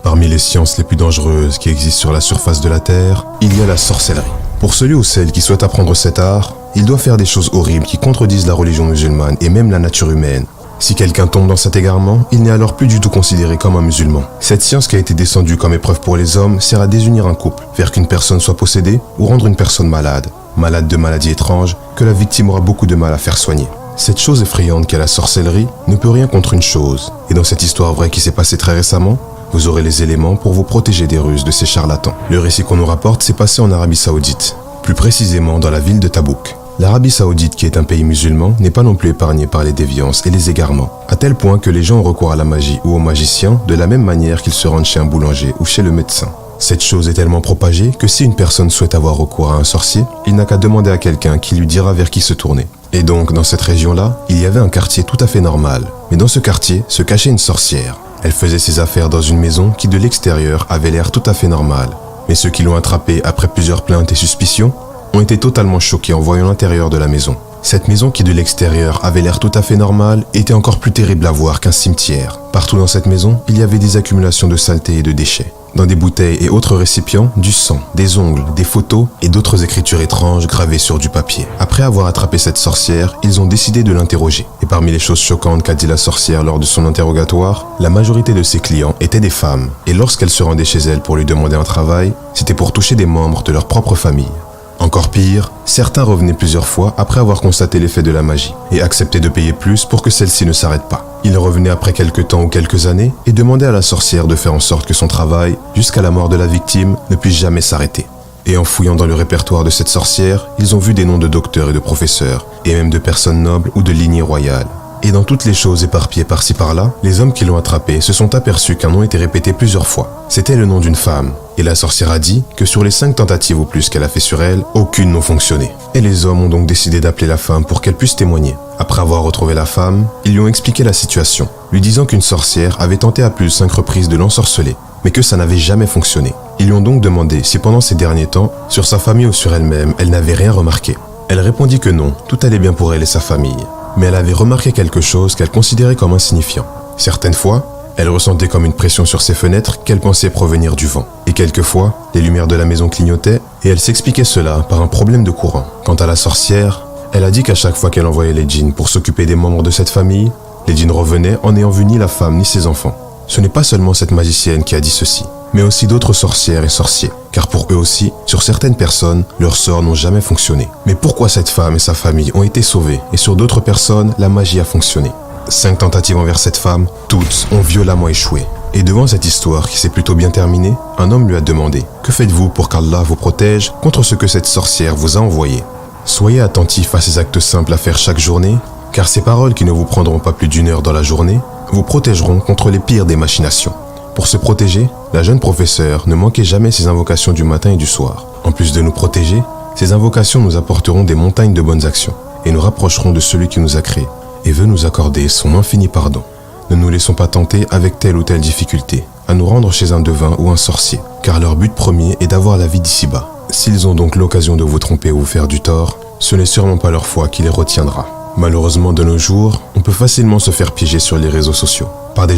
Parmi les sciences les plus dangereuses qui existent sur la surface de la Terre, il y a la sorcellerie. Pour celui ou celle qui souhaite apprendre cet art, il doit faire des choses horribles qui contredisent la religion musulmane et même la nature humaine. Si quelqu'un tombe dans cet égarement, il n'est alors plus du tout considéré comme un musulman. Cette science qui a été descendue comme épreuve pour les hommes sert à désunir un couple, faire qu'une personne soit possédée ou rendre une personne malade de maladies étranges que la victime aura beaucoup de mal à faire soigner. Cette chose effrayante qu'est la sorcellerie ne peut rien contre une chose. Et dans cette histoire vraie qui s'est passée très récemment, vous aurez les éléments pour vous protéger des ruses de ces charlatans. Le récit qu'on nous rapporte s'est passé en Arabie Saoudite, plus précisément dans la ville de Tabouk. L'Arabie Saoudite, qui est un pays musulman, n'est pas non plus épargnée par les déviances et les égarements, à tel point que les gens ont recours à la magie ou aux magiciens de la même manière qu'ils se rendent chez un boulanger ou chez le médecin. Cette chose est tellement propagée que si une personne souhaite avoir recours à un sorcier, il n'a qu'à demander à quelqu'un qui lui dira vers qui se tourner. Et donc, dans cette région-là, il y avait un quartier tout à fait normal. Mais dans ce quartier se cachait une sorcière. Elle faisait ses affaires dans une maison qui de l'extérieur avait l'air tout à fait normale. Mais ceux qui l'ont attrapée après plusieurs plaintes et suspicions ont été totalement choqués en voyant l'intérieur de la maison. Cette maison qui de l'extérieur avait l'air tout à fait normale était encore plus terrible à voir qu'un cimetière. Partout dans cette maison, il y avait des accumulations de saleté et de déchets. Dans des bouteilles et autres récipients, du sang, des ongles, des photos et d'autres écritures étranges gravées sur du papier. Après avoir attrapé cette sorcière, ils ont décidé de l'interroger. Et parmi les choses choquantes qu'a dit la sorcière lors de son interrogatoire, la majorité de ses clients étaient des femmes. Et lorsqu'elle se rendait chez elle pour lui demander un travail, c'était pour toucher des membres de leur propre famille. Encore pire, certains revenaient plusieurs fois après avoir constaté l'effet de la magie et acceptaient de payer plus pour que celle-ci ne s'arrête pas. Ils revenaient après quelques temps ou quelques années et demandaient à la sorcière de faire en sorte que son travail, jusqu'à la mort de la victime, ne puisse jamais s'arrêter. Et en fouillant dans le répertoire de cette sorcière, ils ont vu des noms de docteurs et de professeurs, et même de personnes nobles ou de lignées royales. Et dans toutes les choses éparpillées par-ci par-là, les hommes qui l'ont attrapée se sont aperçus qu'un nom était répété plusieurs fois. C'était le nom d'une femme. Et la sorcière a dit que sur les 5 tentatives ou plus qu'elle a fait sur elle, aucune n'a fonctionné. Et les hommes ont donc décidé d'appeler la femme pour qu'elle puisse témoigner. Après avoir retrouvé la femme, ils lui ont expliqué la situation, lui disant qu'une sorcière avait tenté à plus de 5 reprises de l'ensorceler, mais que ça n'avait jamais fonctionné. Ils lui ont donc demandé si pendant ces derniers temps, sur sa famille ou sur elle-même, elle n'avait rien remarqué. Elle répondit que non, tout allait bien pour elle et sa famille. Mais elle avait remarqué quelque chose qu'elle considérait comme insignifiant. Certaines fois, elle ressentait comme une pression sur ses fenêtres qu'elle pensait provenir du vent. Et quelquefois, les lumières de la maison clignotaient et elle s'expliquait cela par un problème de courant. Quant à la sorcière, elle a dit qu'à chaque fois qu'elle envoyait les djinns pour s'occuper des membres de cette famille, les djinns revenaient en n'ayant vu ni la femme ni ses enfants. Ce n'est pas seulement cette magicienne qui a dit ceci, mais aussi d'autres sorcières et sorciers, car pour eux aussi, sur certaines personnes, leurs sorts n'ont jamais fonctionné. Mais pourquoi cette femme et sa famille ont été sauvées et sur d'autres personnes, la magie a fonctionné? 5 tentatives envers cette femme, toutes ont violemment échoué. Et devant cette histoire qui s'est plutôt bien terminée, un homme lui a demandé « Que faites-vous pour qu'Allah vous protège contre ce que cette sorcière vous a envoyé ?» Soyez attentifs à ces actes simples à faire chaque journée, car ces paroles qui ne vous prendront pas plus d'1 heure dans la journée vous protégeront contre les pires des machinations. Pour se protéger, la jeune professeure ne manquait jamais ses invocations du matin et du soir. En plus de nous protéger, ces invocations nous apporteront des montagnes de bonnes actions et nous rapprocheront de celui qui nous a créés et veut nous accorder son infini pardon. Ne nous laissons pas tenter avec telle ou telle difficulté à nous rendre chez un devin ou un sorcier, car leur but premier est d'avoir la vie d'ici-bas. S'ils ont donc l'occasion de vous tromper ou vous faire du tort, ce n'est sûrement pas leur foi qui les retiendra. Malheureusement, de nos jours, on peut facilement se faire piéger sur les réseaux sociaux par des